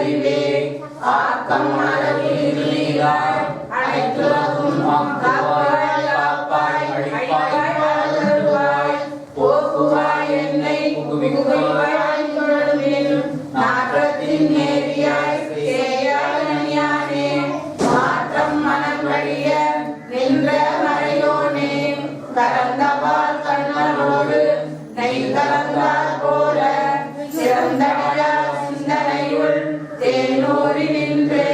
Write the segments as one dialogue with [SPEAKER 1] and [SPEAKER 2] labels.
[SPEAKER 1] அறிவே ஆக்கம் அளவீராய் அனைத்துலகும் காப்பாய் காப்பாய் அழிப்பாய் வாழ்வாய் போக்குவாய் என்னை புகுவிக்குவாய் தொழுவேன் நாற்றத்தின் நேரியாய் சேயாய் ஞானே மாற்றம் மனம் வழிய நின்ற மறையோனே கலந்தவாள் கண்ணனோடு நெய் கலந்தார் போல சிறந்தடியா சிந்தனையுள் தேனூரி நின்று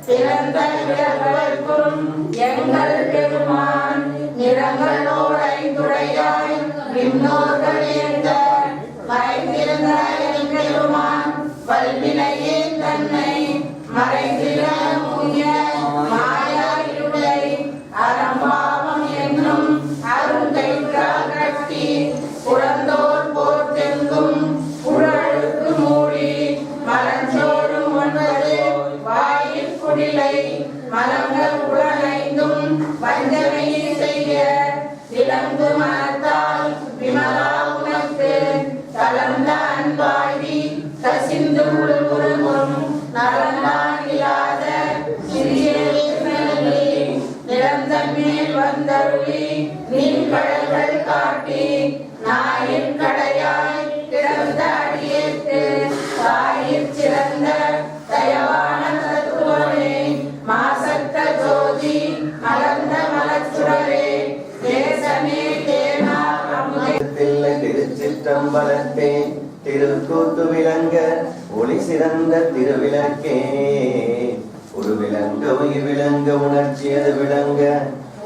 [SPEAKER 1] பிறந்தவர்க்கும் எங்கள் பெருமான் நிறங்களோடைந்துடையாய் விண்ணோர்கள் ஏந்த மறைந்திருந்த என் பெருமான் வல்வினையே தன்னை மறைந்திட மூய மாயாயுடை அறம்பாவம் என்னும் அருந்தைத்தால் கட்டி புறந்தோர் போர்த்தெங்கும் புழழுக்கு மூடி மலஞ்சோடும் ஒன்பது வாயில் குடிலை மலங்கள் உடனைந்தும் வஞ்சனையை செய்ய விளங்கு மனத்தால் விமலா உனக்கு கலந்த அன்பாடி கசிந்து உருவரும் நலந்தான் இல்லாத சிறிய நிறந்தன் மேல் வந்தருளி நீன் கடல்கள் காட்டி நாயின் கடையாய் கிடந்த அடியேற்று தாயிற் சிறந்த தயவான தத்துவமே மாசத்த ஜோதி மலர்ந்த மலச்சுடரே தேசமே தேனா அமுதே திருச்சிற்றம்பலத்தே திருக்கூத்து விளங்க ஒளி சிறந்த திருவிளக்கே ஒரு விளங்க உயிர் விளங்க உணர்ச்சியது விளங்க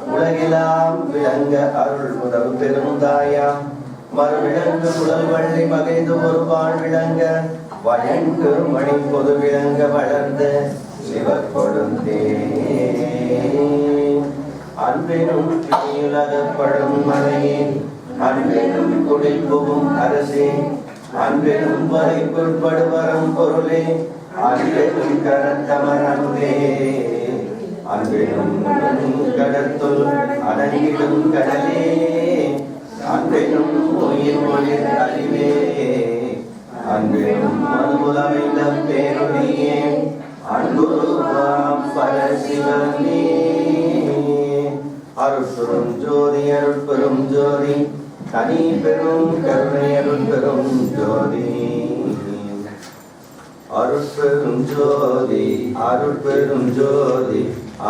[SPEAKER 1] உலகெல்லாம் விளங்க அருள் முதல் பெருந்தாயாம் மறுவிளங்கு குழல் வள்ளி மகைந்து ஒரு வாழ் விளங்க வழங்கு மணி பொது விளங்க வளர்ந்த சிவ கொழுந்தே அன்பெனும் உலகப்படும் மலையே அன்பெனும் குடில் புகும் அரசே அன்பெனும் வரைக்குட்படுவரம் பொருளே அன்பெனும் கரத்தமரந்தே அன்பெனும் கடத்துள் அடங்கிடும் கடலே அன்பெனும் உயிர் ஒளிர் அறிவே அன்பெனும் மனுபுலமைந்த பேரொழியே அன்புருவாம் பரசிவனே அருட்பெரும் ஜோதி அருட்பெரும் ஜோதி தனி பெரும் கருணை அருட்பெரும் ஜோதி அருட்பெரும் ஜோதி அருட்பெரும் ஜோதி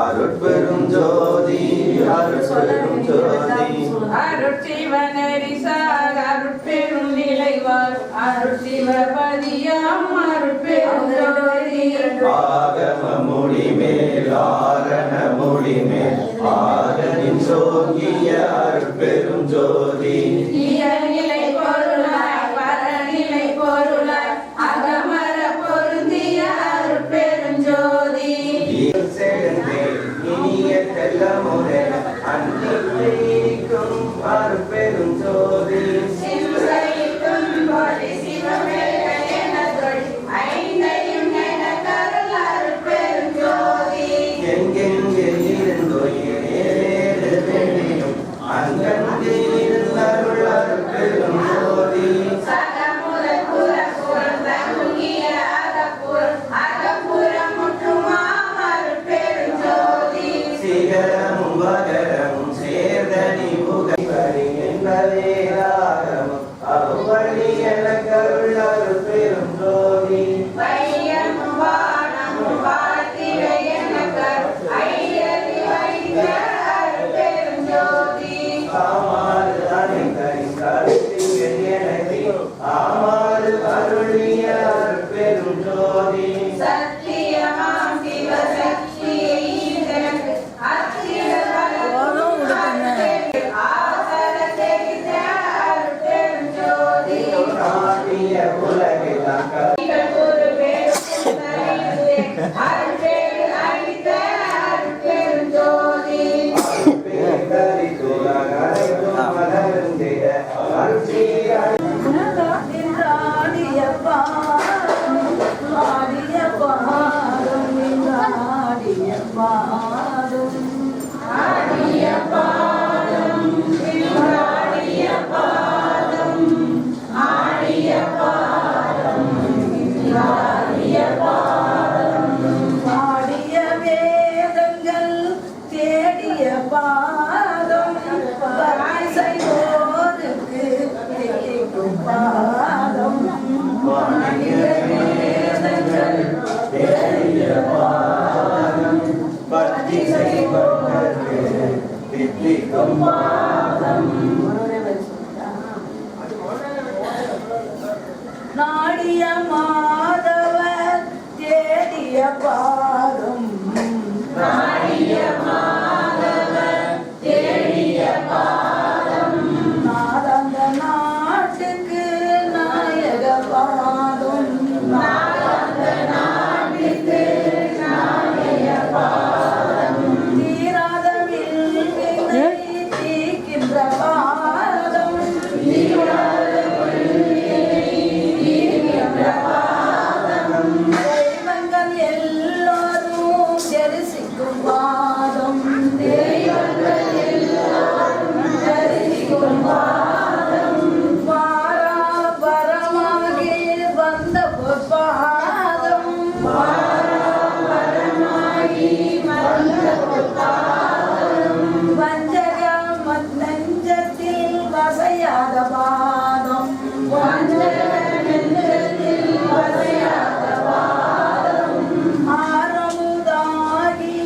[SPEAKER 1] அருட்பெரும் ஜோதி அருட்பெரும் ஜோதி
[SPEAKER 2] அருட்சிவனரிசார் அருட்பெரும் நிலைவார் அருட்சிவபதியாம் அருட்பெரும் ஜோதி
[SPEAKER 1] ஆகம மொழி மேல் ஆரண மொழி மேல் ஆரனின் சோங்கிய அருட்பெரும் ஜோதி
[SPEAKER 2] நிலை பொருளாய் பரநிலை பொருளாய் அகமர பொருந்திய அருட்பெரும் ஜோதி
[SPEAKER 1] இனிய தெல்லமுறை அன்பிக்கும் அருட்பெரும் ஜோதி எங்கெங்கே இருந்தோ ஏழும் அங்கங்கே இருந்தருள் அருட்பெரும் ஜோதி சிகரமும் வகரமும் சேர்தனி புகழி என்பதே ராகமும் அவ்வழி என கருள் அருட்பெரும் ஜோதி ஆமாறு அனைத்தரின் கருத்தின் எனக்கு ஆமாறு அருளிய அருட்பெரும் ஜோதி
[SPEAKER 2] சத்தியமாம் சிவசக்தியை
[SPEAKER 1] உலகெல்லாம்
[SPEAKER 2] ஆடிய பாதம் அசையாத பாதம் நெஞ்சத்தில் அசையாத பாதம் ஆரமுதாகி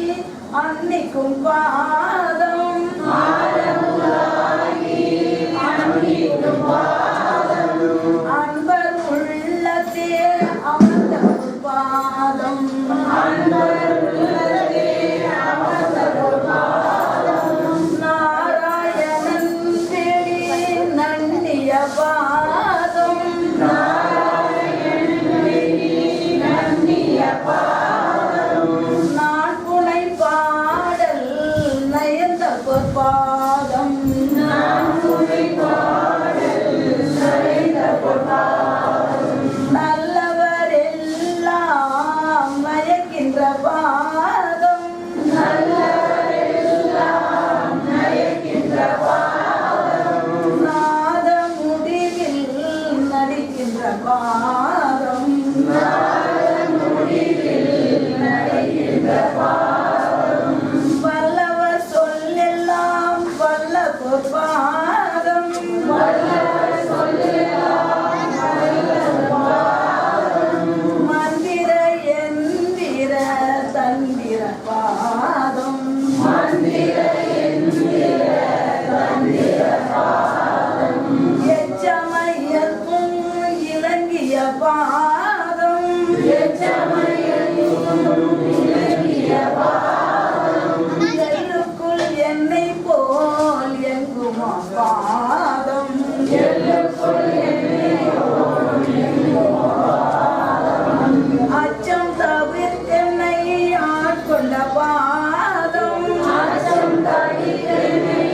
[SPEAKER 2] அன்னிக்கும் பாதம் ஆரமுதாகி அன்னிக்கும் பாதம் அன்பர் உள்ளத்தே அமர்ந்த பாதம் அன்பர் உள்ளத்தே அமர்ந்த பாதம் நாராயணன் தேடி நன்னிய பாதம் நாராயணன் தேடி நன்னிய பாதம் நான் புனை பாடல் நயந்த பொற்பாதம் நான் புனை பாடல் நயந்த பொற்பாதம் நல்லவர் எல்லாம் மயக்கின்ற பாதம் நல்லவர் எல்லாம் மயக்கின்ற பாதம் நாத முடிவில் நடிக்கின்ற பாதம் நாத முடிவில் நடிக்கின்ற பாதம் வல்லவர் சொல்லெல்லாம் வல்ல பொற்பாதம் வல்லவர் சொல்லெல்லாம் வல்ல பொற்பாதம் மந்திர எந்திர தந்திர பாதம் மந்திர எந்திர தந்திர பாதம் எச்சமயக்கும் இலங்கிய பாதம் எச்சமயக்கும் இலங்கிய பாதம் எல்லுக்குள் என்னை போல் எங்குமா பாதம் எல்லுக்குள் என்னை போல் எங்குமா பாதம் அச்சம் தவிர்த்தென்னை ஆட்கொண்ட பாதம் அச்சம் தவிர்த்தென்னை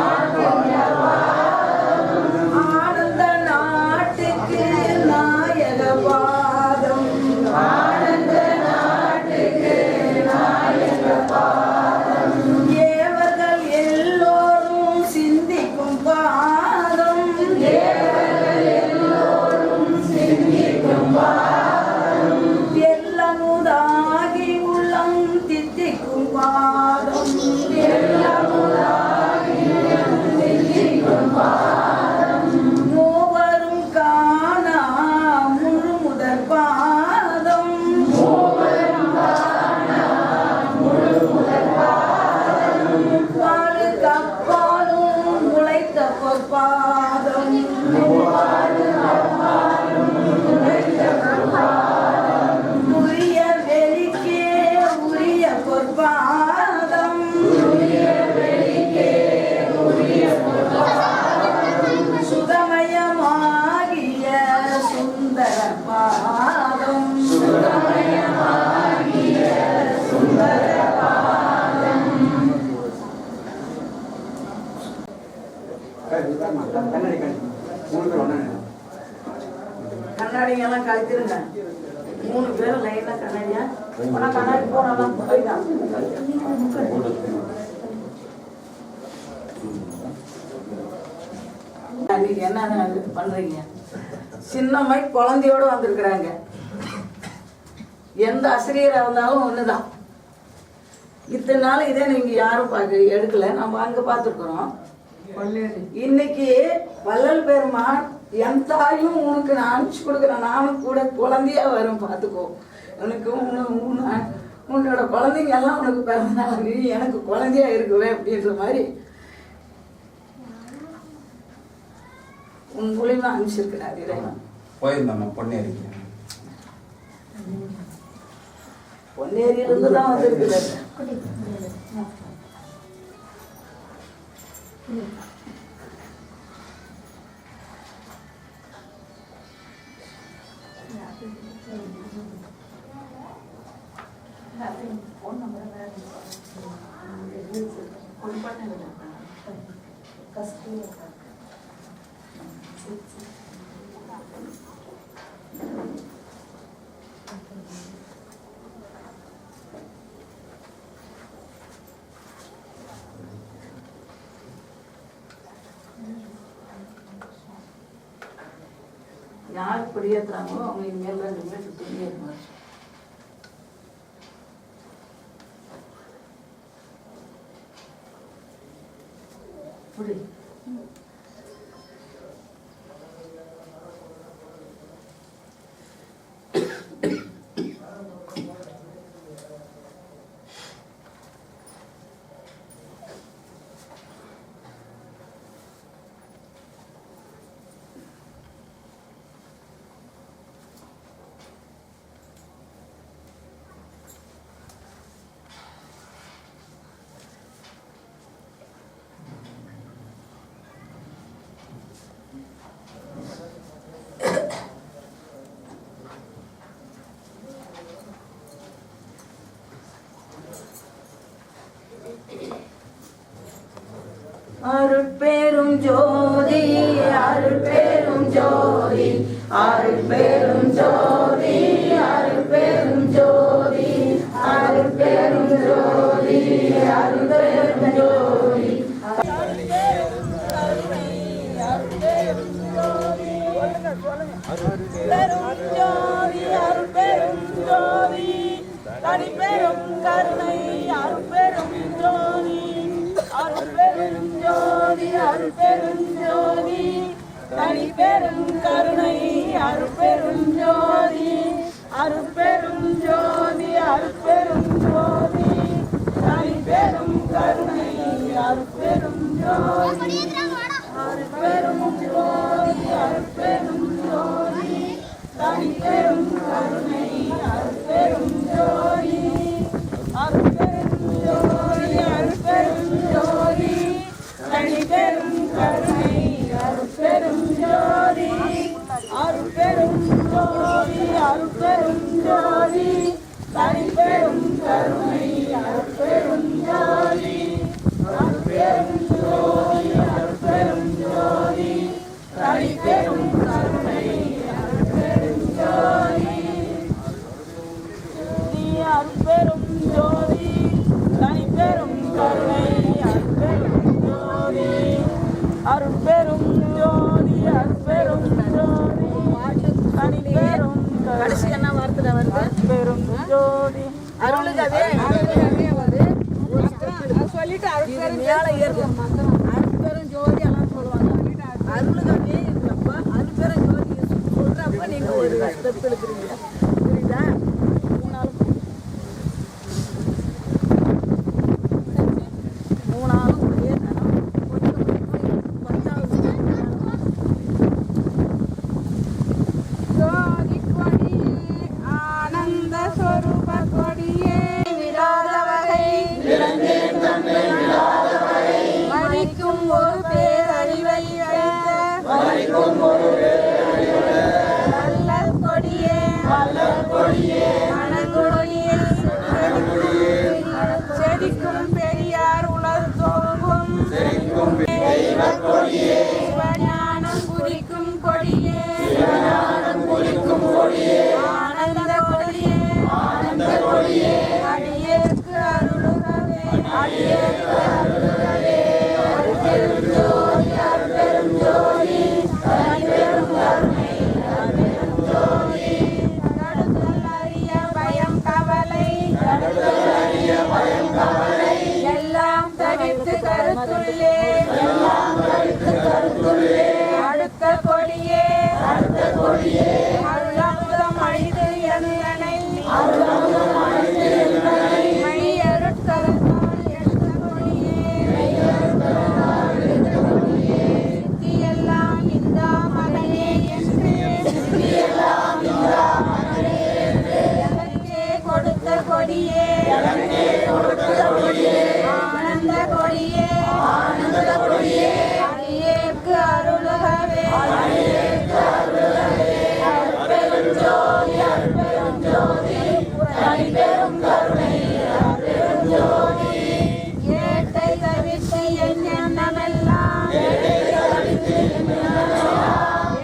[SPEAKER 2] ஆட்கொண்ட பாதம் ஆனந்த நாட்டுக்கு நாயக பாதம் ஆனந்த நாட்டுக்கு நாயக பாதம் ஏவர்கள் எல்லோரும் சிந்திக்கும் பாதம் ஏவர்கள் எல்லோரும் சிந்திக்கும் பாதம் எல்லமுதாகி உள்ளம் தித்திக்கும் பாதம் எல்லமுதாகி உள்ளம் தித்திக்கும் பாதம் மூவரும் காணா முழுமுதற் பாதம் மூவரும் காணா முழுமுதற் பாதம் பாலுக்கு அப்பாலும் உழைத்த பொற்பாதம் பாலுக்கு அப்பாலும் உழைத்த பொற்பாதம் உரிய வெளிக்கே உரிய பொற்பாதம் உரிய வெளிக்கே உரிய பொற்பாதம் சுகமயமாகிய சுந்தர பாதம் சுகமயமாகிய சுந்தர பாதம் கண்ணாடிங்கெல்லாம் கழிச்சிருங்க 3 பேரும் லைனா கண்ணாடியா ஆனா கண்ணாடி போனாலும் போய்தான் இன்னைக்கு என்ன பண்றீங்க சின்னம்மை குழந்தையோடு வந்திருக்கிறாங்க எந்த ஆசிரியரா இருந்தாலும் ஒண்ணுதான் இத்தனை நாள் இதே நீங்க யாரும் பார்க்க எடுக்கல நம்ம அங்க பார்த்துருக்குறோம் இன்னைக்கு வள்ளல் பெருமான் என் தாயும் உனக்கு நான் அனுப்பிச்சு கொடுக்குறேன் நானும் கூட குழந்தையா வரும் பார்த்துக்கோ உனக்கு உன்னோட குழந்தைங்க எல்லாம் உனக்கு பிறந்தனால நீ எனக்கு குழந்தையா இருக்குவே அப்படின்ற மாதிரி உன் மூலியமா அனுப்பிச்சிருக்கிறார் இறைவன்.
[SPEAKER 3] போயிருந்தோம்
[SPEAKER 2] பொன்னேரியிலிருந்து தான் வந்திருக்கிறார். யார் குடியேற்றாங்களோ அவங்க இனிமேல் 2 பேர் சுற்றியே இருப்பாங்க. புடி ஜோதி அருள் பெரும் ஜோதி அருள் பெரும் ஜோதி அருள் பெரும் ஜோதி அருள் பெரும் ஜோதி அருள் பெரும் ஜோதி
[SPEAKER 3] தனிப்பெரும் கருணை அருட்பெரும் ஜோதி அருட்பெரும் ஜோதி அருட்பெரும் ஜோதி தனிப்பெரும் கருணை அருட்பெரும் ஜோதி அருட்பெரும் ஜோதி அருட்பெரும் ஜோதி தனிப்பெரும் கருணை அருட்பெரும் ஜோதி அருட்பெரும் ஜோதி அருட்பெரும் ஜோதி தனிப்பெரும் கருணை அருட்பெரும் ஜோதி அருட்பெரும் ஜோதி அருட்பெரும் ஜோதி தனிப்பெரும் கருணை அருட்பெரும் ஜோதி அருட்பெரும் ஜோதி அருட்பெரும் ஜோதி தனிப்பெரும் கருணை அருட்பெரும் ஜோதி அருட்பெரும் ஜோதி அருட்பெரும் ஜோதி தனிப்பெரும் கருணை அருட்பெரும் ஜோதி அருட்பெரும் ஜோதி தனிப்பெரும் கருணை அருட்பெரும் ஜோதி அருட்பெரும் ஜோதி அருட்பெரும் ஜோதி தனிப்பெரும்
[SPEAKER 2] கடைசி என்ன வார்த்தை வருது
[SPEAKER 3] அருட்பெரும் ஜோதி
[SPEAKER 2] அருளுகவே
[SPEAKER 3] சொல்லிட்டு
[SPEAKER 2] இது மேல ஏறும் அருட்பெரும் ஜோதி எல்லாம் சொல்லுவாங்க அருளுகவே இருக்கிறப்ப அருட்பெரும் ஜோதி சொல்றப்ப நீங்க ஒரு ஸ்டெப் எடுக்கிறீங்க புரியுதா மூணாலும் ஒரே தரம்
[SPEAKER 3] ஜோதி கொடியே ஆனந்த ஸ்வரூப கொடியே விடாத வகை மணிக்கும் ஒரு பேரறிவை வல்லல் கொடியே மணங்கொடியே செடிக்கும் பெரியார் உலர் தோங்கும் சிவஞானம் குறிக்கும் கொடியே ஆனந்த கொடியே அடியேற்கு அருளுகவே அருட்பெரும் ஜோதி அருட்பெரும் ஜோதி தனிப்பெரும் கருணை அருட்பெரும் ஜோதி தடுத்தல் அறிய பயம் கவலை எல்லாம் தவிர்த்து கருத்துள்ளே அடுத்த கொடியே அருளமுதம் அழிது எந்தனை மையருட்கரத்தால் எடுத்த கொடியே சித்தியெல்லாம் இந்தா மகனே என்று எனக்கே கொடுத்த கொடியே ஆனந்த கொடியே அடியேற்கு அருளுகவே அருட்பெரும் ஜோதி அருட்பெரும் ஜோதி தனிப்பெரும் கருணை அருட்பெரும் ஜோதி ஏட்டை தவிர்த்து என் எண்ணமெல்லாம்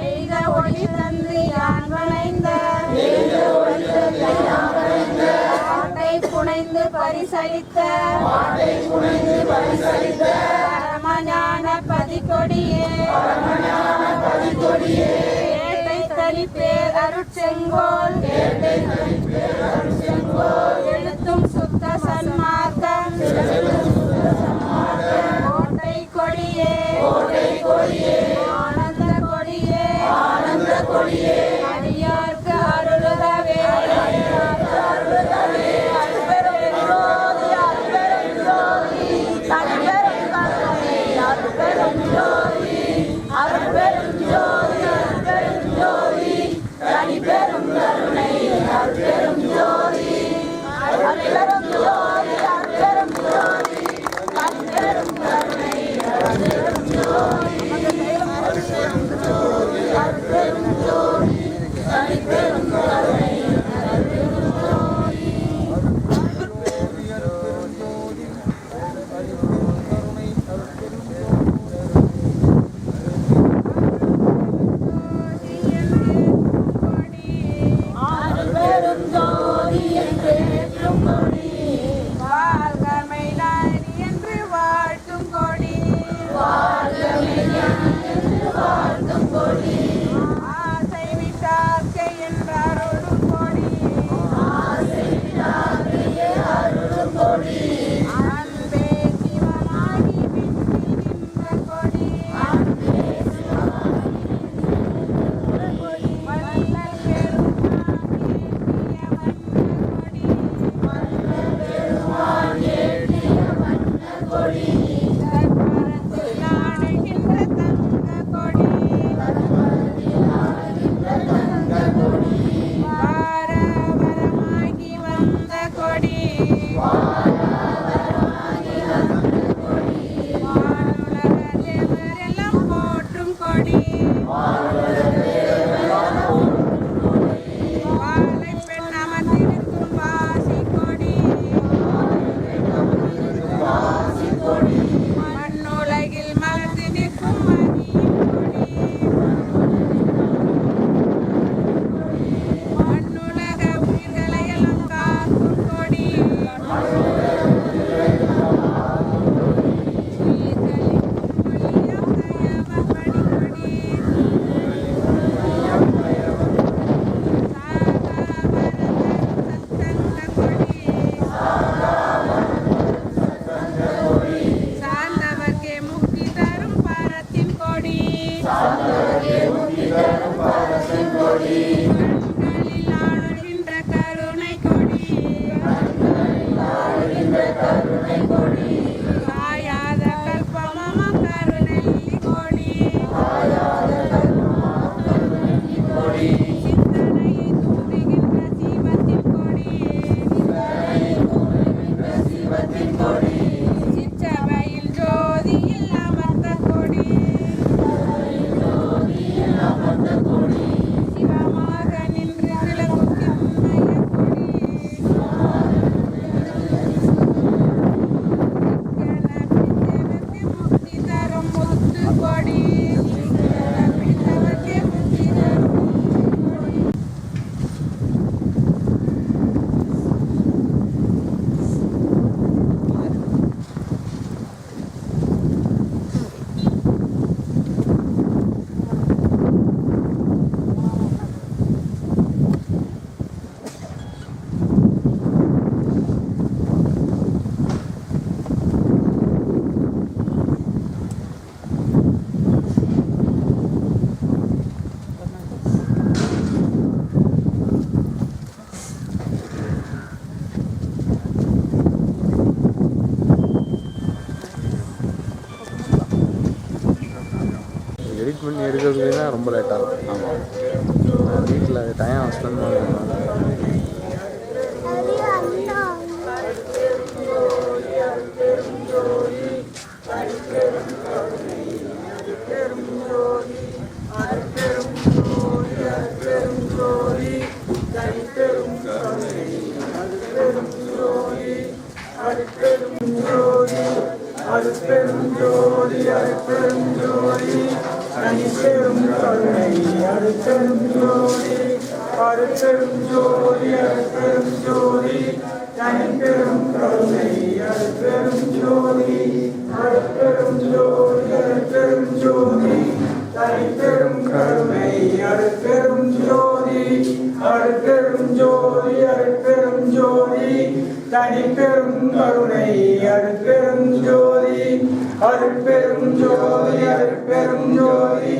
[SPEAKER 3] எய்த ஒளி தந்து யான் வளைந்த பாட்டை புனைந்து பரிசளித்த பரமஞான பதிகொடியே ஏட்டை தனிப்பேர் அருட்செங்கோல் எழுத்தும் சுத்த சன்மார்க்கம் கோட்டை கொடியே ஆனந்த கொடியே அடியார்க்கு அருளுகவே அருட்பெரும் ஜோதி அருட்பெரும் ஜோதி தனிப்பெரும் கருணை அருட்பெரும் ஜோதி அருட்பெரும் ஜோதி அருட்பெரும் ஜோதி தனிப்பெரும் கருணை அருட்பெரும் ஜோதி அருட்பெரும் ஜோதி அருட்பெரும் ஜோதி தனிப்பெரும் கருணை அருட்பெரும் ஜோதி அருட்பெரும் ஜோதி அருட்பெரும் ஜோதி தனிப்பெரும் கருணை அருட்பெரும் ஜோதி கண்களில் ஆடுகின்ற கருணை கொடி காயாத கல்பமம கருணை கொடி சிந்தனையை தூண்டுகின்ற சீவத்தின் கொடி சிற்றவையில் ஜோதியில் அமர்ந்த கொடி சிவமாக நின்று விளக்கும் திண்மைய கொடி முக்தி தரும் முத்து கொடி பிடித்தவர்க்கே முக்தி தரும்
[SPEAKER 4] எடிட் பண்ணி எடுக்கிறதுலே தான் ரொம்ப லேட் ஆகும். ஆமாம், வீட்டில் டைம் ஸ்பெண்ட் பண்ணுவோம்.
[SPEAKER 1] அருட்பெரும் ஜோதி அருட்பெரும் ஜோதி தனிப்பெரும் கருணை அருட்பெரும் ஜோதி அருட்பெரும் ஜோதி அருட்பெரும் ஜோதி தனிப்பெரும் கருணை அருட்பெரும் ஜோதி அருட்பெரும் ஜோதி அருட்பெரும் ஜோதி தனிப்பெரும் கருணை அருட்பெரும் ஜோதி அருட்பெரும் ஜோதி அருட்பெரும் ஜோதி தனிப்பெரும் கருணை அருட்பெரும் ஜோதி அருட்பெரும் ஜோதி அருட்பெரும் ஜோதி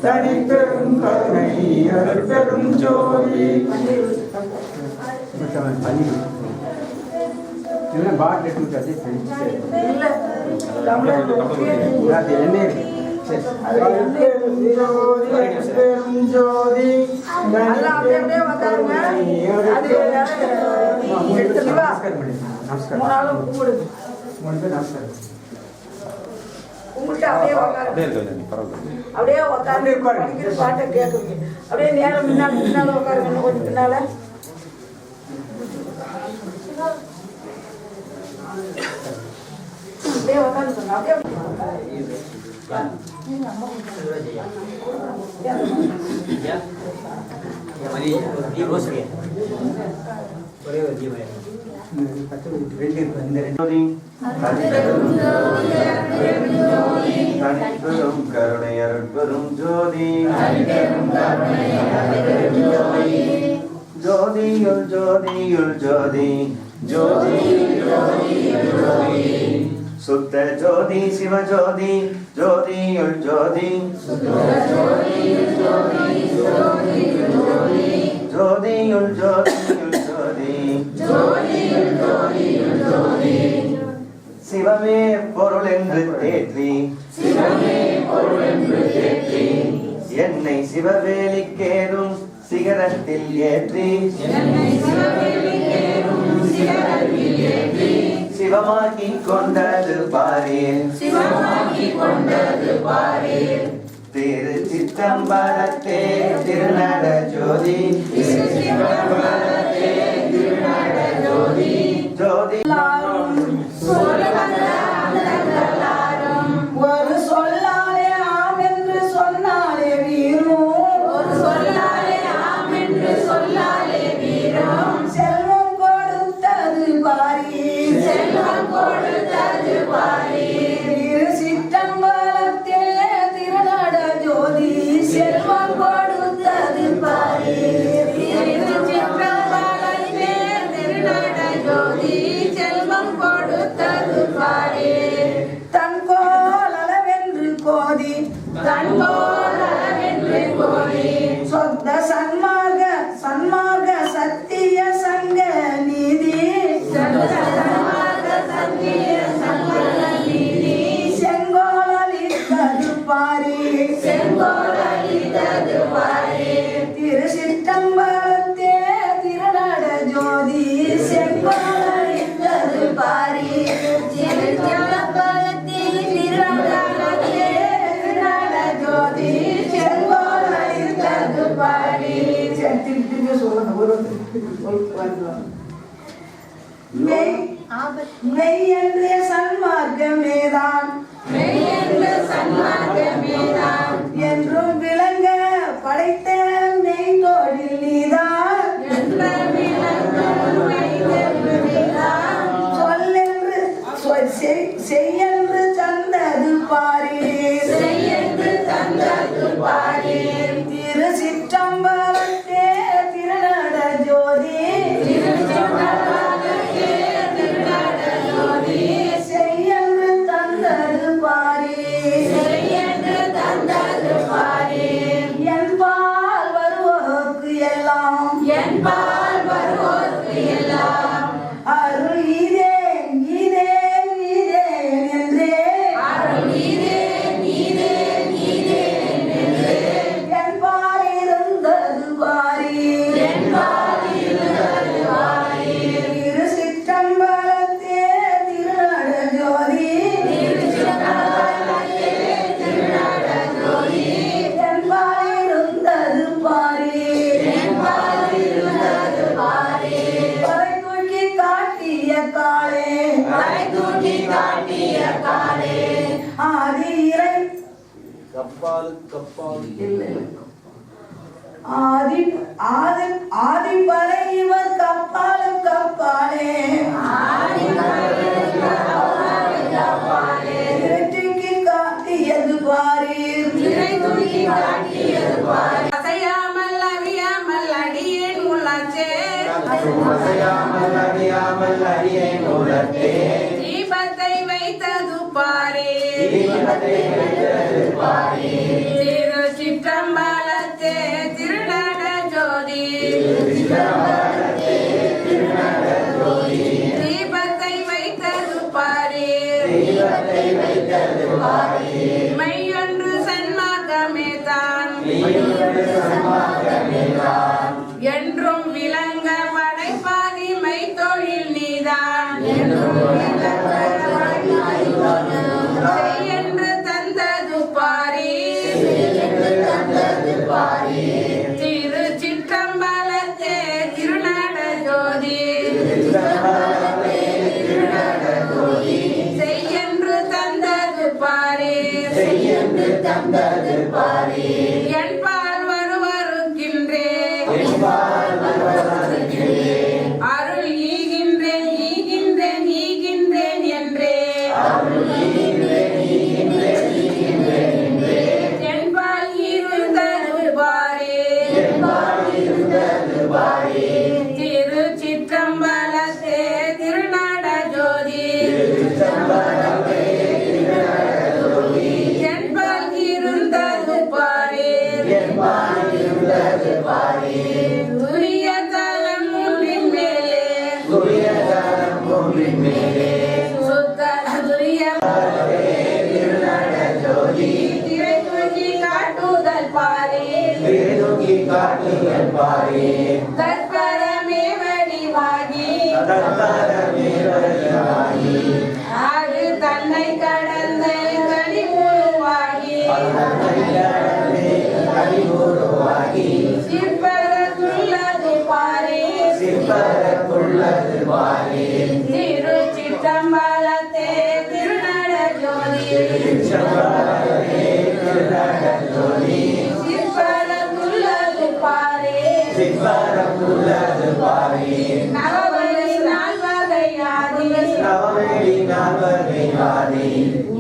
[SPEAKER 1] தனிப்பெரும் கருணை அருட்பெரும் ஜோதி ஜோதி
[SPEAKER 2] அப்படியே உட்காந்து பாட்டை கேட்குறீங்க. அப்படியே நேரம் பின்னால உட்காருங்க, கொஞ்சம் பின்னால. அப்படியே உட்காந்து அப்படியே
[SPEAKER 1] தனிப்பெரும் கருணை அருட்பெரும் ஜோதி ஜோதியுள் ஜோதியுள் ஜோதி சுத்த ஜோதி சிவஜோதி ஜோதியுள் ஜோதி ஜோதியுள் ஜோதியுள் ஜோதி சிவமே பொருள் என்று தேற்றி என்னை சிவவேலிக்கேறும் சிகரத்தில் ஏற்றி சிவமாக்கி கொண்டது பாரீர் திரு சித்தம்பலத்தே திருநட ஜோதி ஜோதி
[SPEAKER 2] ஒரு சொல்லாலே ஆம் என்று சொன்னாலே வீரும், ஒரு சொல்லாலே ஆம் என்று சொன்னாலே வீரும், செல்வம் கொடுத்தது பாரீர், செல்வம் கொடுத்தது பாரீர், திரு சிற்றம்பலத்தே திருநட ஜோதி, செல்வம் கொடுத்தது பாரீர், திரு சிற்றம்பலத்தே திருநட ஜோதி. சன்மாக சத்திய சங்க நீதி செங்கோலளித்தது பாரி திருச்சிற்றம்பலத்தே திருநட ஜோதி செங்கோலளித்தது பாரி திருச்சிற்றம்பலத்தே திருநட ஜோதி செங்கோலளித்தது பாரி. திருப்பி சொல்லணும் ஒரு மெய் என்ற சன்மார்க்கமேதான் என்றும் விளங்க படைத்த மெய் தொழில் நீதான் சொல்லென்று செய்யென்று தந்தது பாரி திரு சிற்றம்பலத்தே திருநட ஜோதி செய்யென்று தந்தது பாரி என்பால் வருவோர்க்கு எல்லாம் அருள் ஈதேன் என்றே என்பால் இருந்தது பாரி திரு சிற்றம்பலத்தே திருநட ஜோதி என்பால் இருந்தது பாரி பறை தூக்கி காட்டிய காளே ஆதி இறை ஆதி பறை இவர் கப்பாலே இறைக்கு காட்டியது பாரி
[SPEAKER 3] அசையாமல் அறியாமல் அடியேன் உள்ளாச்சே தீபத்தை வைத்தது பாரே திரு சிற்றம்பலத்தே திருநட ஜோதி தீபத்தை வைத்தது பாரே மெய்யொன்று சன்மார்க்கமே தான் என்றும் விளங்க படைப்பாதி மெய்த்தொழில் நீதான் செய்யென்று தந்தது பாரி திரு சிற்றம்பலத்தே திருநட ஜோதி செய்யென்று தந்தது பாரி என்பால் வருவருக்கின்றே அருள் ஈகின்றேன் என்றே என்பால் இருந்தது பாரே திரு சிற்றம்பலத்தே திருநட ஜோதி என்பால் இருந்தது பாரே துரிய தலம் ஒன்றின் மேலே சுத்த துரிய திரை தூக்கி காட்டுதல் பாரே தற்பரமே வடிவாகி அது தன்னை கடந்த கனிவுருவாகி சிற்பரத்துள்ளது பாரே திரு சிற்றம்பலத்தே திருநட ஜோதி சிற்பரத்துள்ளது பாரே நவவழி நால்வகையாதி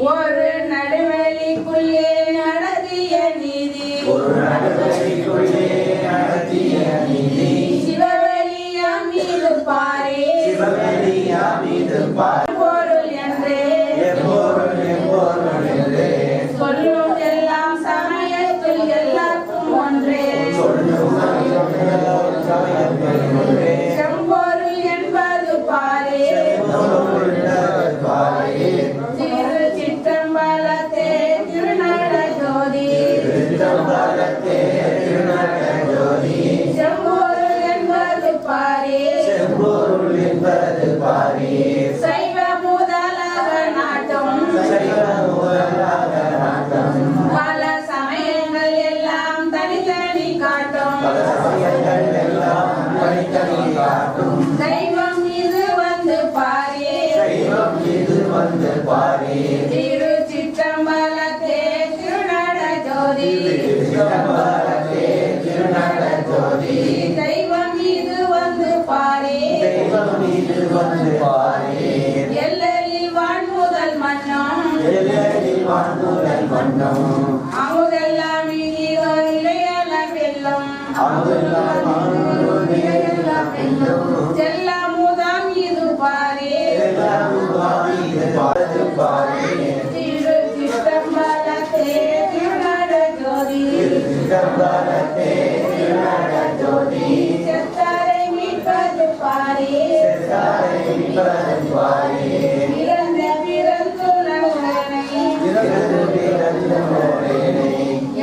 [SPEAKER 3] ஒரு நடுவெளிக்குள்ளே நடத்திய நீதி சிவவெளியா மீது பாரே பொருள் என்றே சொல்லும் எல்லாம் சமய ஒன்றே செம்பொருள் என்பது பாரே திரு சிற்றம்பலத்தே திருநட ஜோதி செம்பொருள் என்பது பாரே சைவ முதலக நாட்டம் பல சமயங்கள் எல்லாம் தனித்தனி காட்டும் தெய்வம் இது வந்து பாரே திரு சிற்றம்பலத்தே திருநட ஜோதி தெய்வம் இது வந்து பாரே எல்லையில் வான்முதல் மன்னம் அமுதெல்லாம் இனியோ இளையல வெல்லும் செல்லமுதாம் இது பாரே திரு சிற்றம்பலத்தே திருநட ஜோதி செத்தாரை மீட்பது பாரே பிறந்த பிறந்துணர்வனை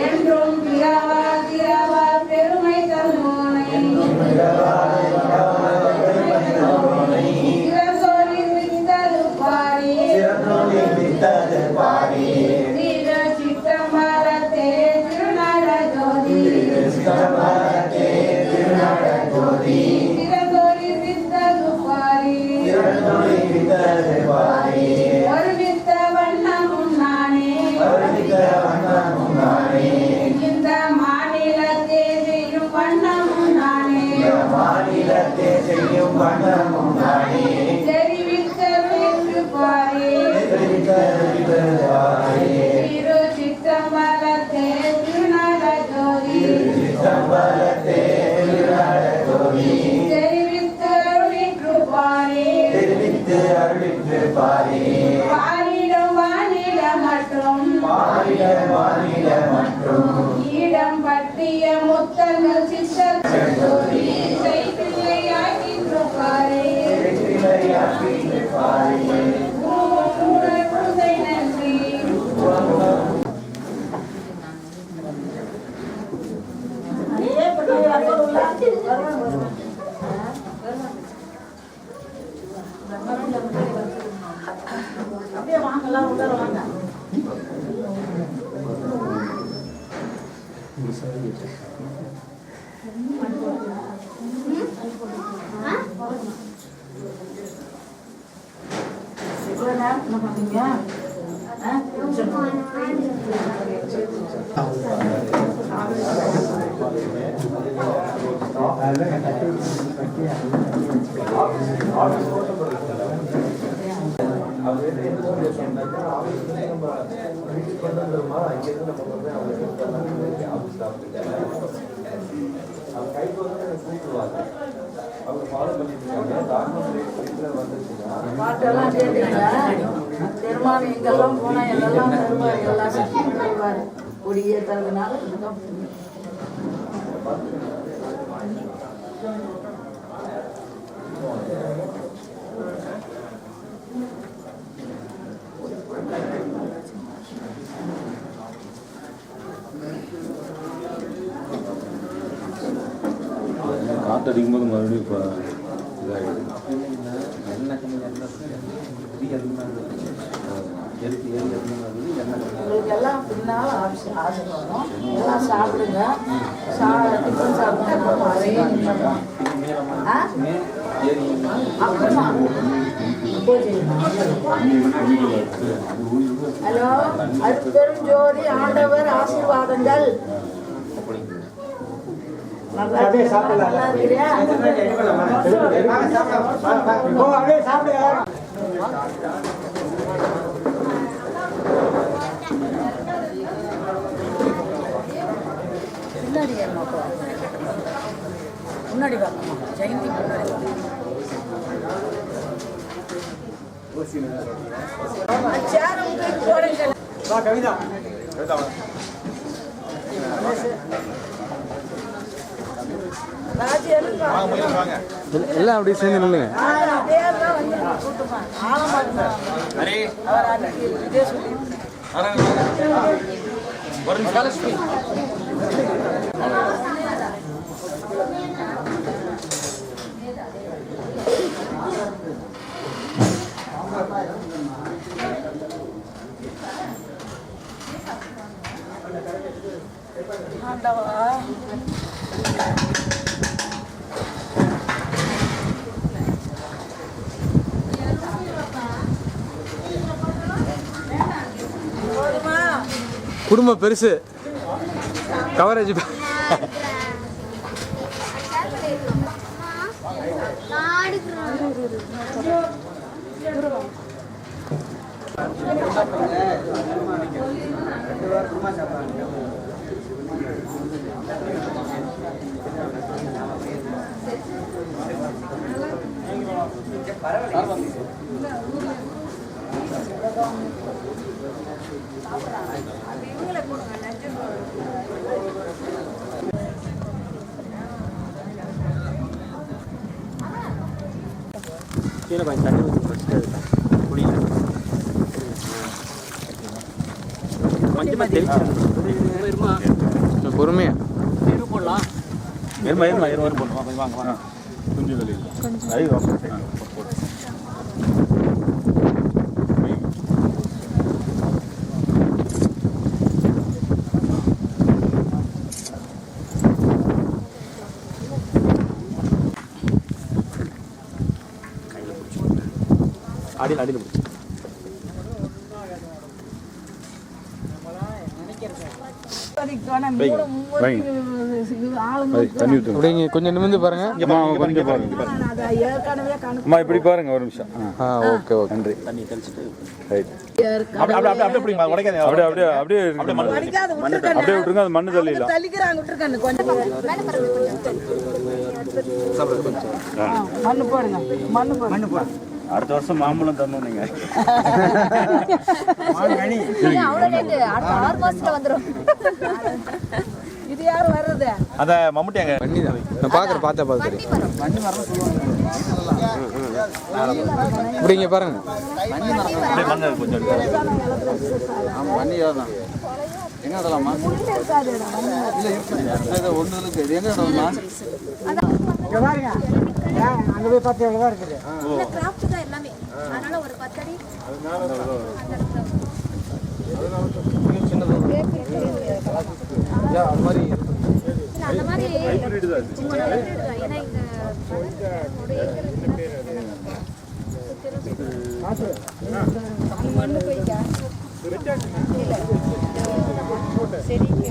[SPEAKER 3] என்றும் பிறவா பெருமை தன்னோனை சிறந்தோரின் வித்தது பாரே திரு சிற்றம்பலத்தே திருநட ஜோதி சிறந்தோரின் வித்தது பாரே ஒரு வித்த வண்ணமும் நானே இந்த மாநிலத்தே செய்யும் வண்ணமும் நானே தெரிவித்த வென்று பாரே திரு சிற்றம்பலத்தே திருநட ஜோதி தெரிவித்த வென்று பாரே பாரிடம் வானிட மற்றும் ஈடம் பற்றிய முத்தங்கள் சித்தர் செய்தில்லையாகின்று பாரே குருதை நன்றி
[SPEAKER 2] அப்படியே வாங்கலாம் உள்ள வாங்க இவ்வளோ நேரம் என்ன பண்ணீங்க பாட்டெல்லாம் கேட்டீங்களா? பெருமாள் எங்கெல்லாம் போனா எல்லாம் தருவார், எல்லாம் சக்தியும் தருவார். கொடியே தருவதனால இதுதான்
[SPEAKER 5] காற்றடிக்கும்போது மறுபடியும் இப்போ இதாகிடுது.
[SPEAKER 2] உங்களுக்கெல்லாம் பின்னால் ஆசீர்வாதம். எல்லாம் சாப்பிடுங்க. டிஃபன் சாப்பிடுங்க. அப்புறமா ஹலோ, அருட்பெருஞ்சோதி ஆண்டவர் ஆசீர்வாதங்கள். நல்லா இருக்கிறியா? முன்னாடி பார்க்கணும். ஜெயந்தி முன்னாடி கவிதா
[SPEAKER 4] எல்லாம் அப்படியே சேர்ந்து நில்லுங்க. குடும்பம் பெருசு, கவரேஜ் கீழே கொஞ்சம் தண்ணி ஊற்றி ஃபஸ்ட்டு குடியில் கொஞ்சமாக தெரிச்சு பொறுமையா போடலாம்.
[SPEAKER 5] இருமா போடணும். கொஞ்சம் வாங்க வாங்க. கொஞ்சம் வெளியில் அடியில் பிடிச்சி
[SPEAKER 4] அப்படிங்க. கொஞ்சம் நிமிர்ந்து பாருங்க.
[SPEAKER 5] கொஞ்சம் பாருங்க. அம்மா இப்படி பாருங்க ஒரு நிமிஷம்.
[SPEAKER 4] ஓகே ஓகே
[SPEAKER 5] நன்றி. தண்ணி தெளிச்சுட்டு ரைட். அப்படியே விட்டுருங்க. அது மண்ணு தள்ளிடலாம். அடுத்த வருஷம் மாம்பழம் தரணும் நீங்க.
[SPEAKER 2] இது யாரு வர்றது?
[SPEAKER 5] அத மம்முட்டியாங்க
[SPEAKER 4] பண்ணி தான் நான் பார்க்குறேன். பார்த்தா இப்படிங்க பாருங்க.
[SPEAKER 5] கொஞ்சம்
[SPEAKER 1] பண்ணி தான் எங்க இடலாமா? இல்லை ஒன்று இருக்குது. எங்க இடம்மா? அங்கே போய் பார்த்து எவ்வளோ தான் இருக்குது.
[SPEAKER 6] அதனால ஒரு 10 அடி அந்த மாதிரி ஏன்னா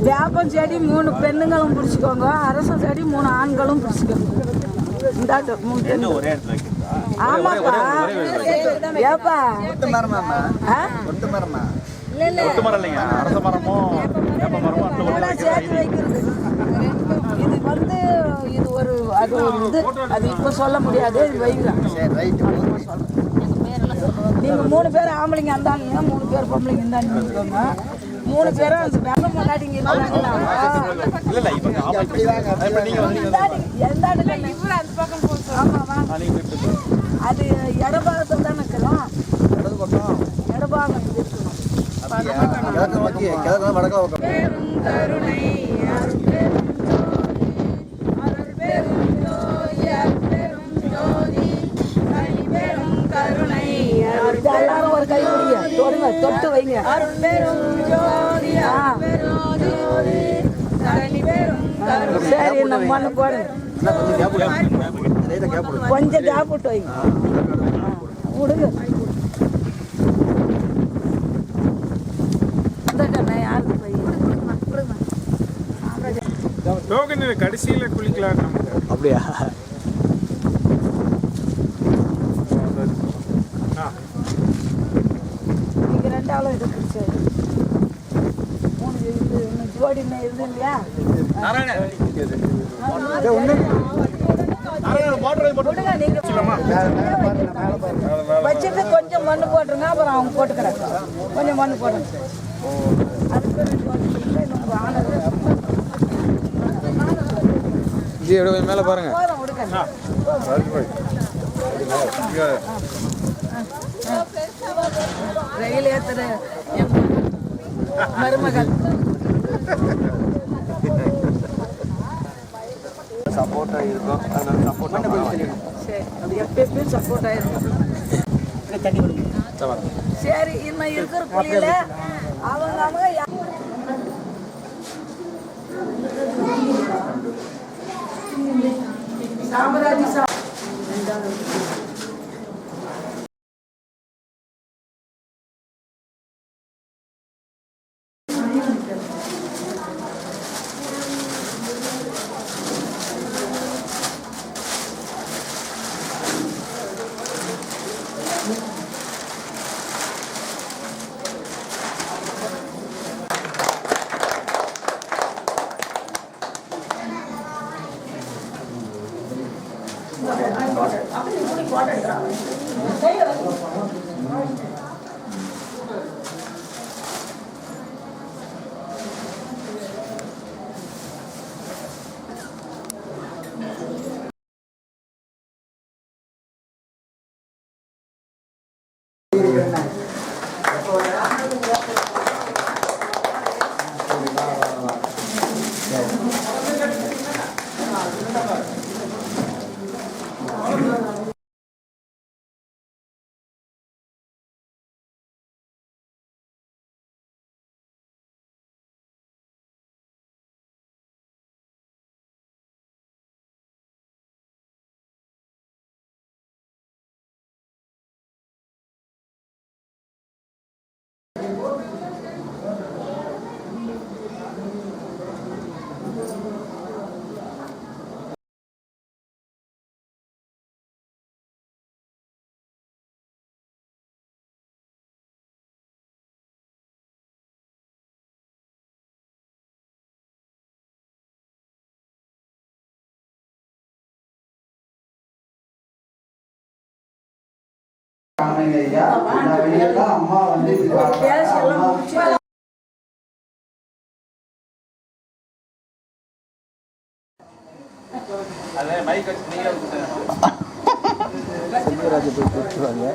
[SPEAKER 2] வேப்பம் செடி 3 பெண்ணுங்களும் பிடிச்சிக்கோங்க, அரசம் செடி 3 ஆண்களும் பிடிச்சிக்கோங்க. இந்தாட்டு 3 பெண்ணு. ஆமாப்பா. ஏப்பா
[SPEAKER 1] ஒட்டு மரமாம்மா? ஒட்டு மரமா?
[SPEAKER 5] ஒட்டு மரம் இல்லைங்க. அரச மரமும் வேப்ப மரமும்
[SPEAKER 2] சேர்த்து வைக்கிறது. இது வந்து இது ஒரு அது ஒரு இது, அது இப்போ சொல்ல முடியாது. இது வைக்கலாம்.
[SPEAKER 1] சரி ரைட்டு.
[SPEAKER 2] நீங்கள் 3 பேர் ஆம்பளைங்க இருந்தாங்க, 3 பேர் பொம்பளைங்க இருந்தாங்க வச்சுக்கோங்க. 3 பேரும் அது வேலை முன்னாடிங்க அது இடபாகத்தில் தான் நிற்கணும். இடபாகம் இருக்கணும். எல்லாரும் ஒரு கை பிடிங்க, தொடுங்க, தொட்டு வைங்க. சரி, நம்ம மண்ணு போடுங்க. கொஞ்சம் கேப் விட்டு வைங்க. விடுங்க. யாருக்கு போய்
[SPEAKER 7] கடைசியில் குளிக்கலாம்.
[SPEAKER 4] அப்படியா?
[SPEAKER 2] நீங்க 2 ஆளும் இது பிடிச்சது 3 இது ஜோடி இது இல்லையா? வச்சுட்டு கொஞ்சம் மண்ணு போட்டுருங்க, அப்புறம் அவங்க போட்டுக்கிறாங்க. கொஞ்சம் மண்ணு போடுங்க. அதுக்கு 2 ஆனது
[SPEAKER 4] ஜி அப்படியே மேலே பாருங்க.
[SPEAKER 2] போதும் விடுங்க. ரயில் ஏத்துற என் மருமகள்
[SPEAKER 5] சப்போர்ட்டாக இருக்கும், அதனால சப்போர்ட்
[SPEAKER 2] சரி, அது எப்பயும் சப்போர்ட் ஆயிருக்கும். சரி, இன்னும் இருக்கிற புள்ளியில அவங்க சாம்ராஜி
[SPEAKER 1] அம்மா வந்து
[SPEAKER 5] அதே மைக் வச்சு நீங்களே
[SPEAKER 4] செல்வராஜ் போய் கூப்பிட்டுருவாங்க.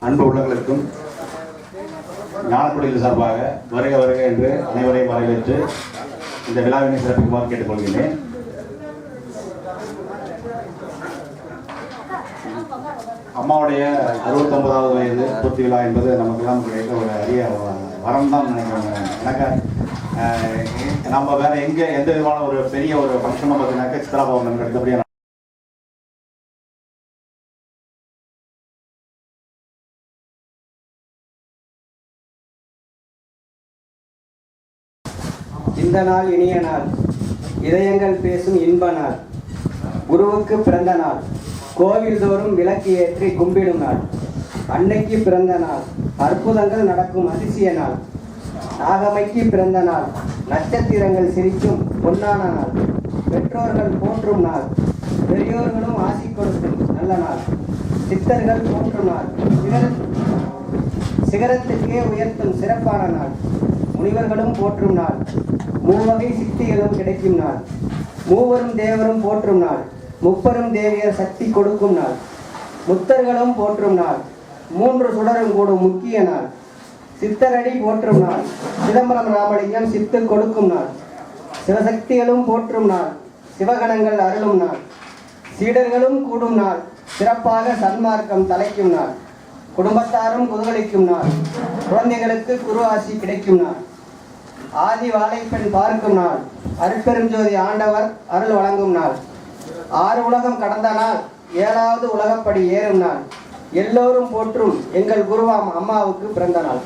[SPEAKER 8] அன்பு உள்ளங்களுக்கும் ஞானக்குடியில் சார்பாக வருக வருக என்று அனைவரையும் வரவேற்று இந்த விழாவினை சிறப்பிக்குமாறு கேட்டுக்கொள்கிறேன். அம்மாவுடைய 69வது வயது பூர்த்தி விழா என்பது நமக்கெல்லாம் கிடைத்த ஒரு அரிய வரம் தான் நினைக்கிறேன். எனக்கு நம்ம வேற எந்த விதமான ஒரு பெரிய ஒரு ஃபங்க்ஷன் பார்த்தீங்கன்னாக்க சித்ரா பௌர்ணமி அடுத்தபடியாக
[SPEAKER 9] இந்த நாள் இனிய நாள், இதயங்கள் பேசும் இன்ப நாள், குருவுக்கு பிறந்த நாள், கோவில் தோறும் விளக்கு ஏற்றி கும்பிடும் நாள், அன்னைக்கு பிறந்த நாள், அற்புதங்கள் நடக்கும் அதிசய நாள், நாகமைக்கு பிறந்த நாள், நட்சத்திரங்கள் சிரிக்கும் பொன்னான நாள், பெற்றோர்கள் போற்றும் நாள், பெரியோர்களும் ஆசி கொடுக்கும் நல்ல நாள், சித்தர்கள் போற்றும் நாள், சிகரத்துக்கே உயர்த்தும் சிறப்பான நாள், முனிவர்களும் போற்றும் நாள், மூவகை சித்திகளும் கிடைக்கும் நாள், மூவரும் தேவரும் போற்றும் நாள், முப்பெரும் தேவியர் சக்தி கொடுக்கும் நாள், முத்தர்களும் போற்றும் நாள், மூன்று சுடரும் கூடும் முக்கிய நாள், சித்தரடி போற்றும் நாள், சிதம்பரம் ராமலிங்கம் சித்து கொடுக்கும் நாள், சிவசக்திகளும் போற்றும் நாள், சிவகணங்கள் அருளும் நாள், சீடர்களும் கூடும் நாள், சிறப்பாக சன்மார்க்கம் தலைக்கும் நாள், குடும்பத்தாரும் குதூகலிக்கும் நாள், குழந்தைகளுக்கு குரு ஆசி கிடைக்கும் நாள், ஆதி வாழைப்பெண் பார்க்கும் நாள், அருட்பெரும் ஜோதி ஆண்டவர் அருள் வழங்கும் நாள், 6 உலகம் கடந்த நாள், 7வது உலகப்படி ஏறும் நாள், எல்லோரும் போற்றும் எங்கள் குருவாம் அம்மாவுக்கு பிறந்த நாள்.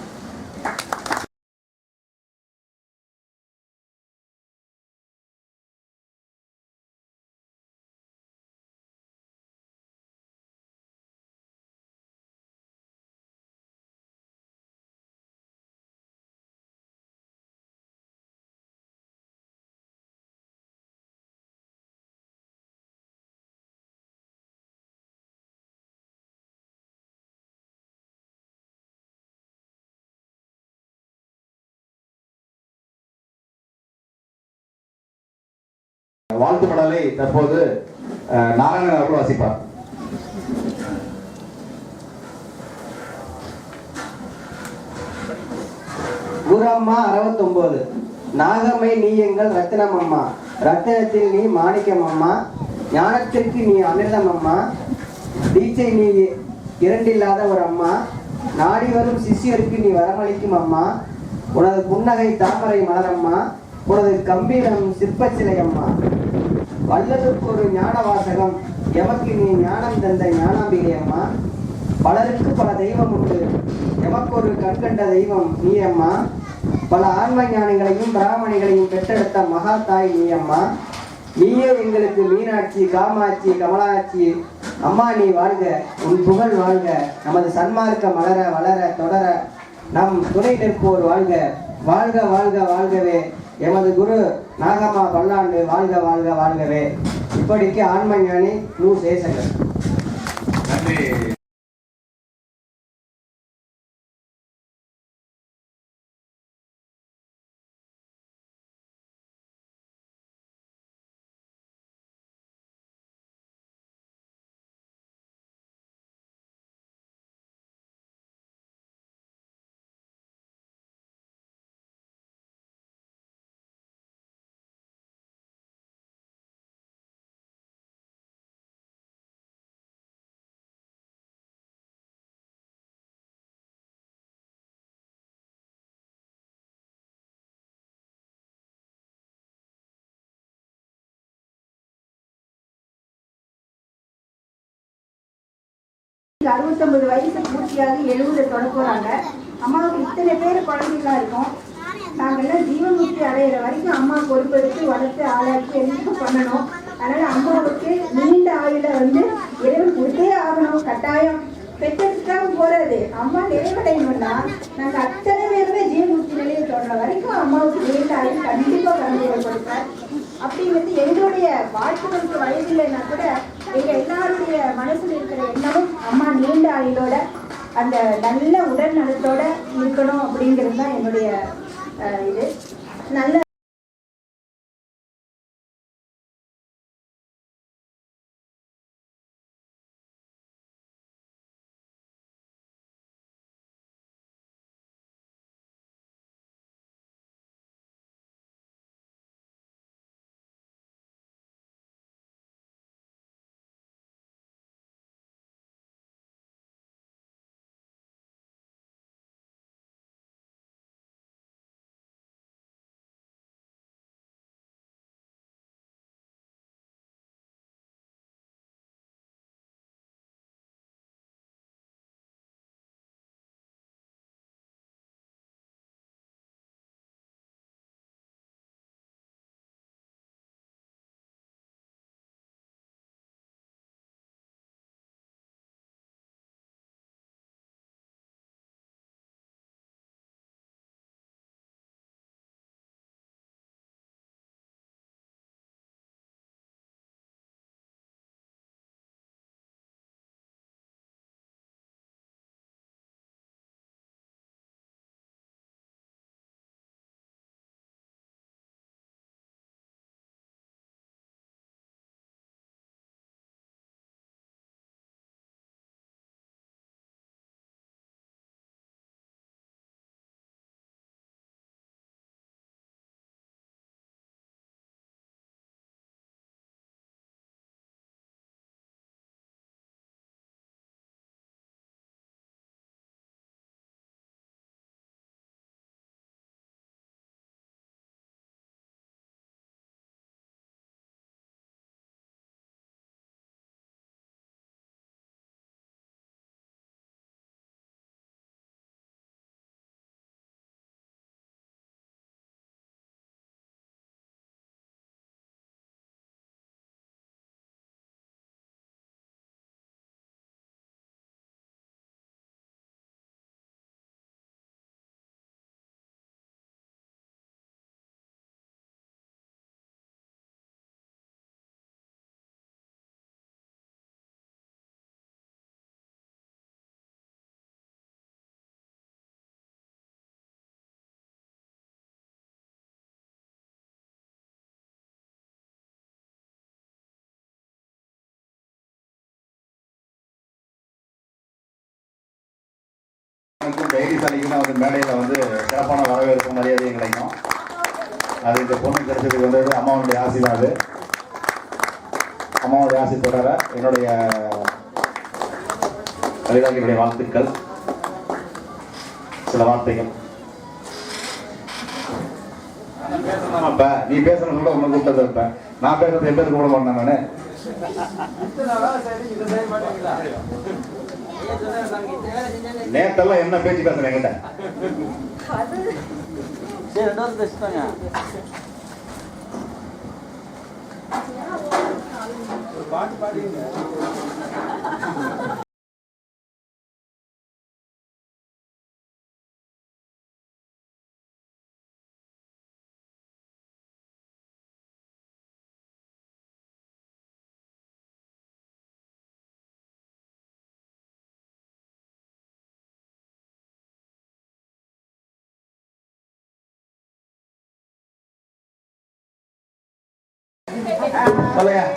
[SPEAKER 8] வாழ்த்து மடலை தற்போது நாராயணன் அவர்கள் வாசிப்பார்.
[SPEAKER 9] குரம்மா 69. நாகமை நீ எங்கள் ரத்தினம் அம்மா, ரத்தினத்தில் நீ மாணிக்கம் அம்மா, ஞானத்திற்கு நீ அமிர்தம் அம்மா, தீட்சை நீ இரண்டில்லாத ஒரு அம்மா, நாடி வரும் சிஷ்யருக்கு நீ வரமளிக்கும் அம்மா, உனது புன்னகை தாமரை மலரம்மா, உனது கம்பீரம் சிற்பச்சிலை அம்மா, வல்லலுக்கு ஒரு ஞான வாசகம், எமக்கு நீ ஞானம் தந்த ஞானாம்பிகை அம்மா, பலருக்கு பல தெய்வம் உண்டு, எமக்கு ஒரு கண்கண்ட தெய்வம் நீ அம்மா, பல ஆன்ம ஞானிகளையும் பிராமணிகளையும் பெற்றெடுத்த மகா தாய் நீ அம்மா, நீயே எங்களுக்கு மீனாட்சி காமாட்சி கமலாட்சி அம்மா நீ வாழ்க, உன் புகழ் வாழ்க, நமது சன்மார்க்க மலர வளர தொடர நம் துணை நிற்போர் வாழ்க, வாழ்க வாழ்க வாழ்கவே, எமது குரு நாகம்மா பல்லாண்டு வாழ்க வாழ்க வாழ்கவே. இப்படிக்கு ஆன்ம ஞானி நூ சேசகர்.
[SPEAKER 8] நன்றி.
[SPEAKER 3] அறுபத்தொன்பது வயசு பூர்த்தியாக 70 தொடங்குறாங்க. அம்மாவுக்கு இத்தனை பேர் குழந்தைங்களா இருக்கும். நாங்கள்லாம் ஜீவன்முக்தி அடையிற வரைக்கும் அம்மா பொறுப்பெடுத்து வளர்த்து ஆளாக்கி எல்லாம் பண்ணணும். அதனால அம்மாவுக்கு நீண்ட ஆயுள இறைவன் கொடுத்தே ஆகணும். கட்டாயம் பெற்றெடுத்துக்காக போறது அம்மா நிறைவடையணும்னா நாங்க அத்தனை பேருமே ஜீவன்முக்தி நிலையை தொடர வரைக்கும் அம்மாவுக்கு நீண்ட ஆயுள் கண்டிப்பா கடமைகள் கொடுப்பேன். அப்படிங்கிறது எங்களுடைய வாழ்க்கைக்கு வயதில்லைன்னா கூட எங்க எல்லாருடைய மனசுல இருக்கிற எண்ணமும் அம்மா நீண்ட ஆயுளோட அந்த நல்ல உடல் நலத்தோட இருக்கணும் அப்படிங்கிறது தான் என்னுடைய இது. நல்ல
[SPEAKER 8] தைரியசாலிக்குன்னு வந்து மேடையில் வந்து சிறப்பான வரவேற்பு மரியாதையும் கிடைக்கும். அது இந்த பொண்ணு கிடைச்சதுக்கு வந்தது அம்மாவுடைய ஆசீர்வாது. அம்மாவுடைய ஆசை தொடர என்னுடைய கவிதாக்கினுடைய வாழ்த்துக்கள். சில வார்த்தைகள் அப்ப நீ பேசணும் கூட உன்னை கூப்பிட்டது. இப்ப நான் பேசுறது என் பேருக்கு கூட பண்ணேன். நானு நேத்தெல்லாம் என்ன பேச்சு பேசுறேன் என்கிட்ட.
[SPEAKER 1] சரி, 2 வருஷம் பேசிட்டாங்க. பாட்டு பாடுங்க.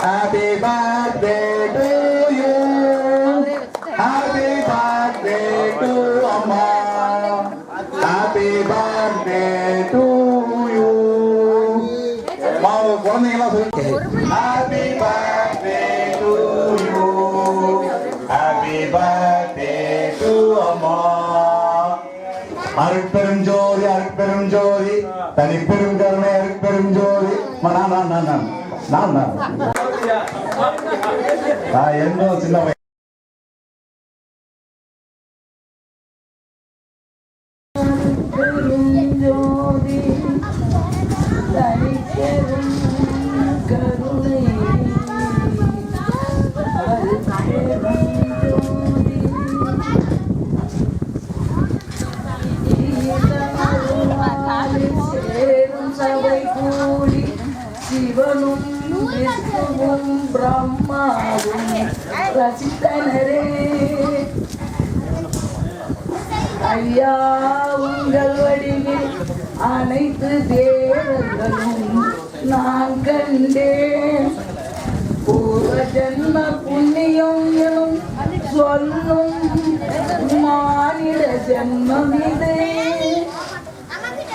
[SPEAKER 8] Happy birthday to you. Happy birthday to Amma. Happy birthday to you. குழந்தைங்களா சொல்லு. Happy birthday to you. Happy birthday to Amma. அருட்பெரும் ஜோதி அருட்பெரும் ஜோதி தனிப்பெரும் கருணை அருட்பெரும் ஜோதி. நான் என்ன சின்ன
[SPEAKER 2] ஜோதி தனிப்பெரும் கருணை சேரும் சபை கூடி சிவனும் விஷ்ணுவும் பிரம்மாவும் ரசித்தனரே. ஐயா உங்கள் வடிவில் அனைத்து தேவர்களும் நான் கண்டேன். பூர்வ ஜன்ம புண்ணியம் எனும் சொல்லும் மானிட ஜன்மம் இது.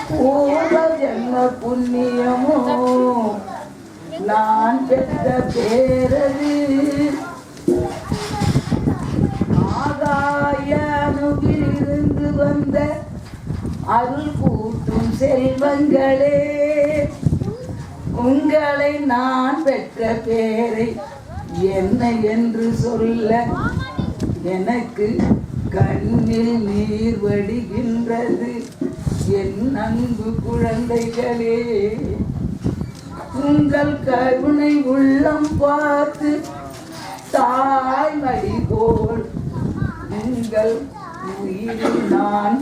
[SPEAKER 2] பூர்வ ஜன்ம புண்ணியமோ நான் பெற்ற பேரது. ஆகாயனுவிலிருந்து வந்த அருள் கூட்டும் செல்வங்களே, உங்களை நான் பெற்ற பேரை என்ன என்று சொல்ல எனக்கு கண்ணில் நீர் வடிகின்றது. என் அன்பு குழந்தைகளே, உங்கள் கருணை உள்ளம் பார்த்து தாய்மடி போல் உங்கள் உயிரில் நான்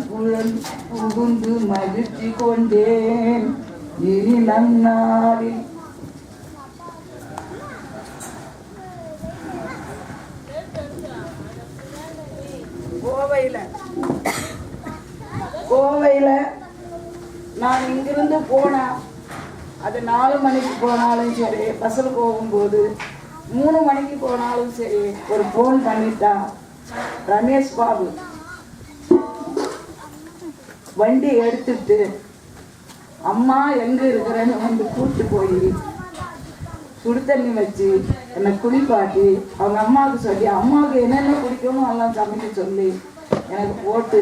[SPEAKER 2] புகுந்து மகிழ்ச்சி கொண்டேன். இனி நன்னாரில் கோவையில் நான் இங்கிருந்து போனேன். அது 4 மணிக்கு போனாலும் சரி, பஸ்ஸில் போகும்போது 3 மணிக்கு போனாலும் சரி, ஒரு ஃபோன் பண்ணிட்டா ரமேஷ் பாபு வண்டி எடுத்துட்டு அம்மா எங்கே இருக்கிறேன்னு வந்து கூப்பிட்டு போய் சுடு தண்ணி வச்சு என்னை குளிப்பாட்டி அவங்க அம்மாவுக்கு சொல்லி அம்மாவுக்கு என்னென்ன பிடிக்குமோ எல்லாம் சமைக்க சொல்லி எனக்கு போட்டு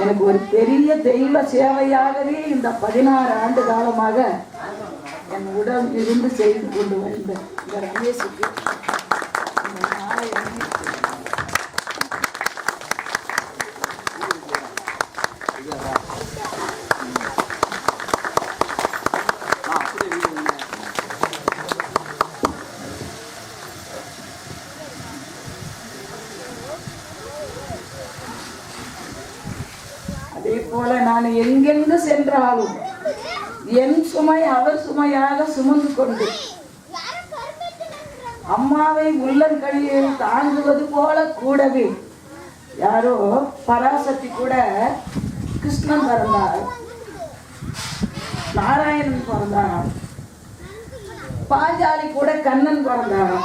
[SPEAKER 2] எனக்கு ஒரு பெரிய தெய்வ சேவையாகவே இந்த 16 ஆண்டு காலமாக என் உடல் இருந்து செய்து கொண்டு வந்த இந்த ரமேஷுக்கு இந்த நாளை அதே போல நான் எங்கெங்கு சென்றாலும் என் சுமை அவர் சுமையாக சுமந்து கொண்டு அம்மாவை உள்ளங்கழியில் தாங்குவது போல கூடவே யாரோ பராசக்தி கூட கிருஷ்ணன் பிறந்தார், நாராயணன் பிறந்தார், பாஞ்சாலி கூட கண்ணன் பிறந்தார்.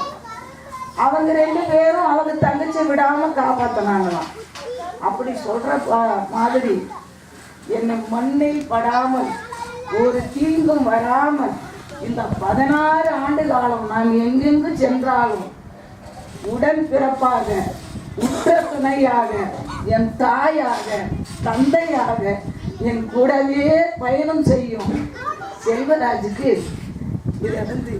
[SPEAKER 2] அவங்க 2 பேரும் அவங்க தங்கச்சி விடாம காப்பாத்தினாங்களாம். அப்படி சொல்ற மாதிரி என்னை மண்ணில் படாமல் ஒரு தீங்கும் வராமல் இந்த 16 ஆண்டு காலம் நான் எங்கெங்கு சென்றாலும் உடன் பிறப்பாக, உற்ற துணையாக, என் தாயாக, தந்தையாக என் கூடவே பயணம் செய்யும் செல்வராஜுக்கு இதிலிருந்து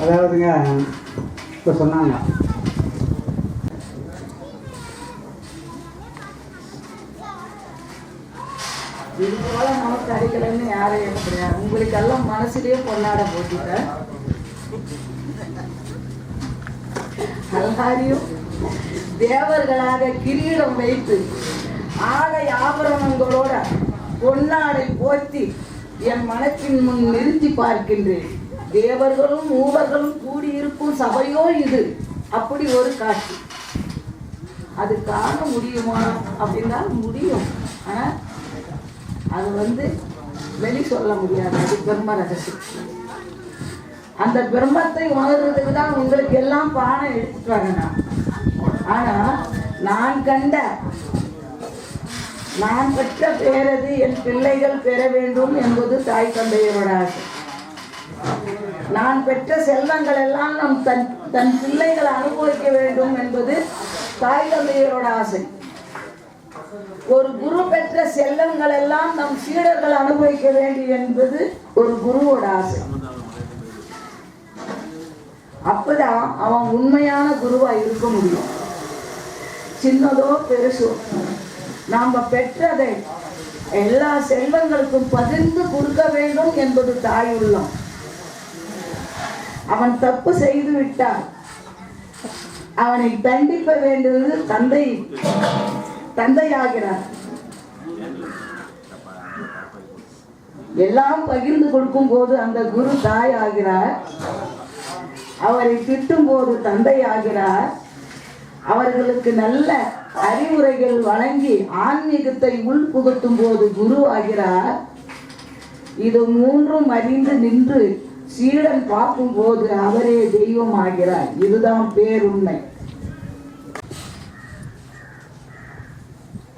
[SPEAKER 9] அதாவதுங்க இப்போ சொன்னாங்க
[SPEAKER 2] இது போல நமக்கு அடிக்கலைன்னு யாரும் என்ன கிடையாது. உங்களுக்கெல்லாம் மனசுலயே கொண்டாட போட்டுட்டேன். எல்லாரையும் தேவர்களாக கிரீடம் வைத்து ஆடை ஆபரணங்களோட பொன்னாடை போர்த்தி என் மனத்தின் முன் நிறுத்தி பார்க்கின்றேன். தேவர்களும் மூவர்களும் கூடியிருக்கும் சபையோ இது. அப்படி ஒரு காட்சி. அது காண முடியுமா அப்படின்னா முடியும். ஆனால் அது வெளி சொல்ல முடியாது. அது பிரம்ம ரகசியம். அந்த பிரம்மத்தை உணர்றதுக்கு தான் உங்களுக்கு எல்லாம் பானை எடுத்துட்டு வரேன் நான். ஆனால் நான் பெற்ற பேரது என் பிள்ளைகள் பெற வேண்டும் என்பது தாய் தந்தையரோட ஆசை. நான் பெற்ற செல்வங்கள் எல்லாம் நம் தன் பிள்ளைகள் அனுபவிக்க வேண்டும் என்பது தாய் தந்தையரோட ஆசை. ஒரு குரு பெற்ற செல்வங்கள் எல்லாம் நம் சீடர்கள் அனுபவிக்க வேண்டும் என்பது ஒரு குருவோட ஆசை. அப்பதான் அவன் உண்மையான குருவா இருக்க முடியும். சின்னதோ பெருசோ நாம பெற்றதை எல்லா செல்வங்களுக்கும் பகிர்ந்து கொடுக்க வேண்டும் என்பது தாய் உள்ளம். அவன் தப்பு செய்து விட்டான், அவனை தண்டிக்க வேண்டியது தந்தையாகிறார். எல்லாம் பகிர்ந்து கொடுக்கும் போது அந்த குரு தாய் ஆகிறார். அவரை திட்டும் போது தந்தை ஆகிறார். அவர்களுக்கு நல்ல அறிவுரைகள் வழங்கி ஆன்மீகத்தை உள்புகுத்தும் போது குரு ஆகிறார். இது மூன்றும் அறிந்து நின்று சீடன் பார்க்கும் போது அவரே தெய்வம் ஆகிறார். இதுதான் பேருண்மை.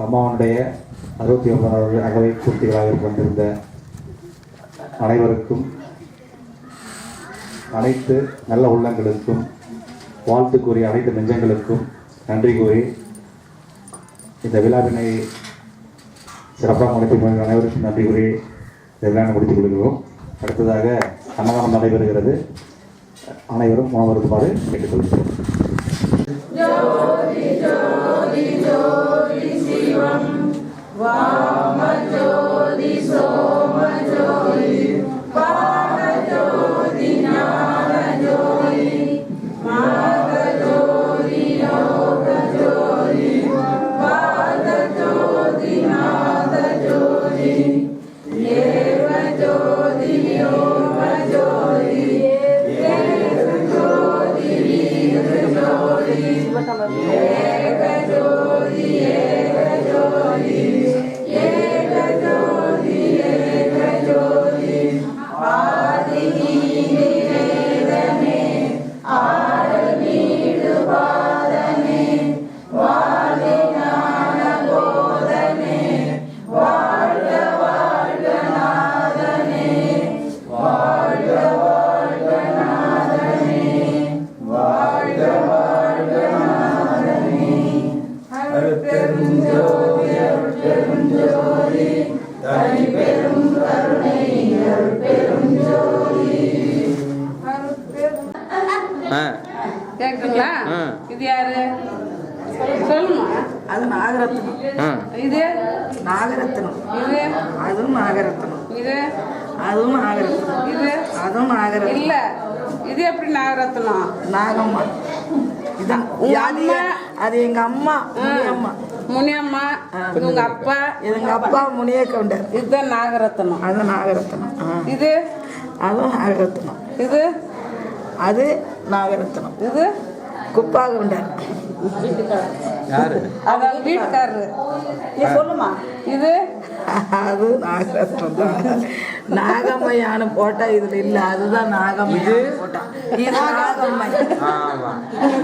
[SPEAKER 8] அம்மாவுடைய 69வது அகவை பூர்த்திகளாக கொண்டிருந்த அனைவருக்கும், அனைத்து நல்ல உள்ளங்களுக்கும் வாழ்த்து கூறிய அனைத்து நெஞ்சங்களுக்கும் நன்றி கூறி இந்த விழாவினை சிறப்பாக நடத்தி அனைவருக்கும் நன்றி கூறி இந்த விழாவை முடித்துக் கொள்கிறோம். அடுத்ததாக அன்னதானம் நடைபெறுகிறது. அனைவரும் உணவருக்குமாறு கேட்டுக்கொள்கிறோம்.
[SPEAKER 10] கேக்குங்களா? இது யாரு சொல்லுமா?
[SPEAKER 2] அது நாகரத்னம்.
[SPEAKER 10] இது
[SPEAKER 2] நாகரத்னம்.
[SPEAKER 10] இது
[SPEAKER 2] அதுவும் நாகரத்னம்.
[SPEAKER 10] இது
[SPEAKER 2] அதுவும் நாகரத்னம்.
[SPEAKER 10] இது
[SPEAKER 2] அதுவும் நாகரத்னம்.
[SPEAKER 10] இல்ல, இது எப்படி நாகரத்னம்?
[SPEAKER 2] நாகம்மா. இதான் அது எங்க அம்மா முனியம்மா.
[SPEAKER 10] முனியம்மா. உங்க அப்பா?
[SPEAKER 2] எங்க அப்பா முனிய கவுண்டர்.
[SPEAKER 10] இதுதான் நாகரத்னம்.
[SPEAKER 2] அது நாகரத்னம்.
[SPEAKER 10] இது
[SPEAKER 2] அதுவும் நாகரத்னம்.
[SPEAKER 10] இது
[SPEAKER 2] அது நாகரத்னம்.
[SPEAKER 10] இது
[SPEAKER 2] குப்பாகுண்டர்
[SPEAKER 4] யாரு?
[SPEAKER 10] அதான் வீட்டுக்காரரு.
[SPEAKER 2] நீ சொல்லுமா.
[SPEAKER 10] இது
[SPEAKER 2] அது நாகரத்னம் தான். நாகம்மையான போட்டா இதுல இல்ல, அதுதான் நாகம்மையான போட்டா. இது நாகம்மை.
[SPEAKER 4] ஆமா,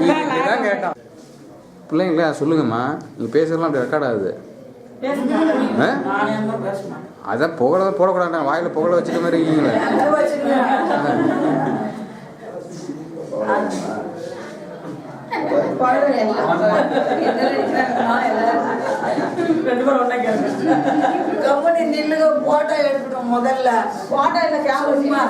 [SPEAKER 4] இதுதான் கேட்டோம். பிள்ளைங்களா சொல்லுங்கம்மா, நீங்க பேசுறதுலாம் அப்படி ரெக்கார்ட் ஆகுது. அதான் புகழ போடக்கூடாது, வாயில புகழ வச்சுட்ட மாதிரி இருக்கீங்களே.
[SPEAKER 2] கம்பெனி நில்லுங்க, போட்டோ எடுக்கணும் முதல்ல. போட்டோ இல்ல கேமரா.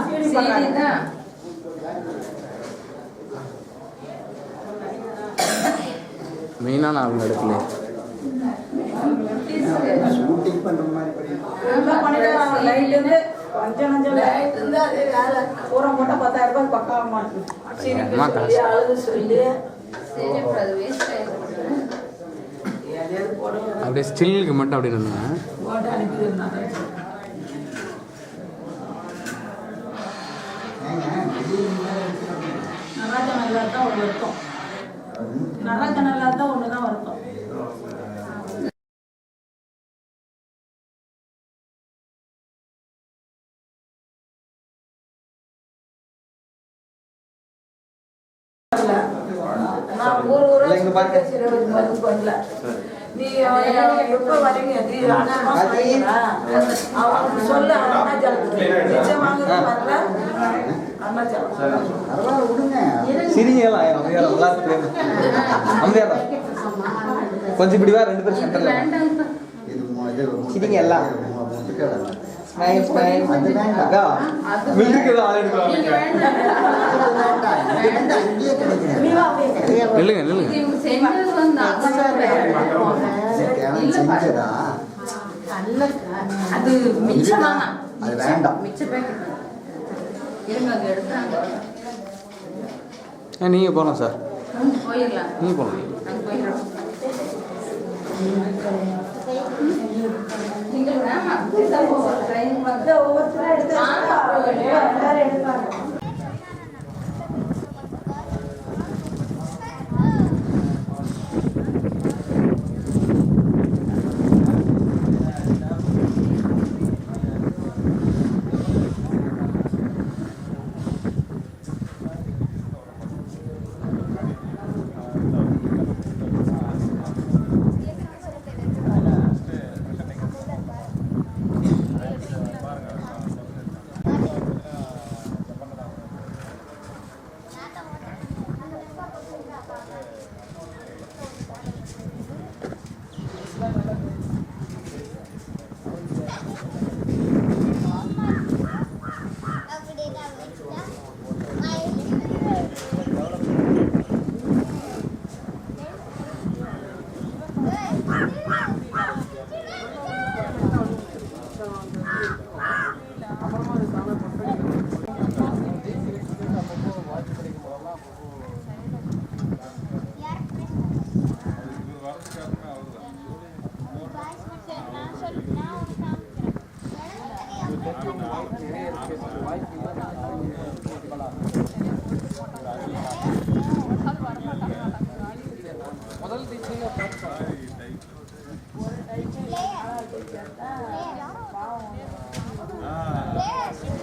[SPEAKER 4] மெயினான ஆளுங்க எடுக்கல.
[SPEAKER 9] ஷூட்டிங் பண்ற மாதிரி
[SPEAKER 4] அப்படியே ஸ்டில்லுக்கு மட்டும் அப்படி நின்னுங்க.
[SPEAKER 2] நரக்கனல்ல ஒண்ணுதான் வருத்தம். நான் ஊர் பண்ணல. நீ எப்ப வரீங்க? அவனுக்கு சொல்ல அருணாச்சலத்துக்கு வரல.
[SPEAKER 1] கொஞ்சம் இப்படி வா, 2 பேரும் சென்டர்ல சிரிங்க எல்லாம்.
[SPEAKER 4] நில்லுங்க நில்லுங்க.
[SPEAKER 6] அது மிச்சமா
[SPEAKER 9] அது வேண்டாம்.
[SPEAKER 6] மிச்ச பேக்கெட் இருங்க, அங்க எடுத்தாங்க.
[SPEAKER 4] நீங்க போகலாம் சார்,
[SPEAKER 6] போயிடலாம்.
[SPEAKER 4] நீங்க போகலாம்.
[SPEAKER 6] நாங்கள் போயிடுறோம். நீங்கள் வேணாம், ட்ரெயின் வந்து ஒவ்வொருத்தரும் எடுத்து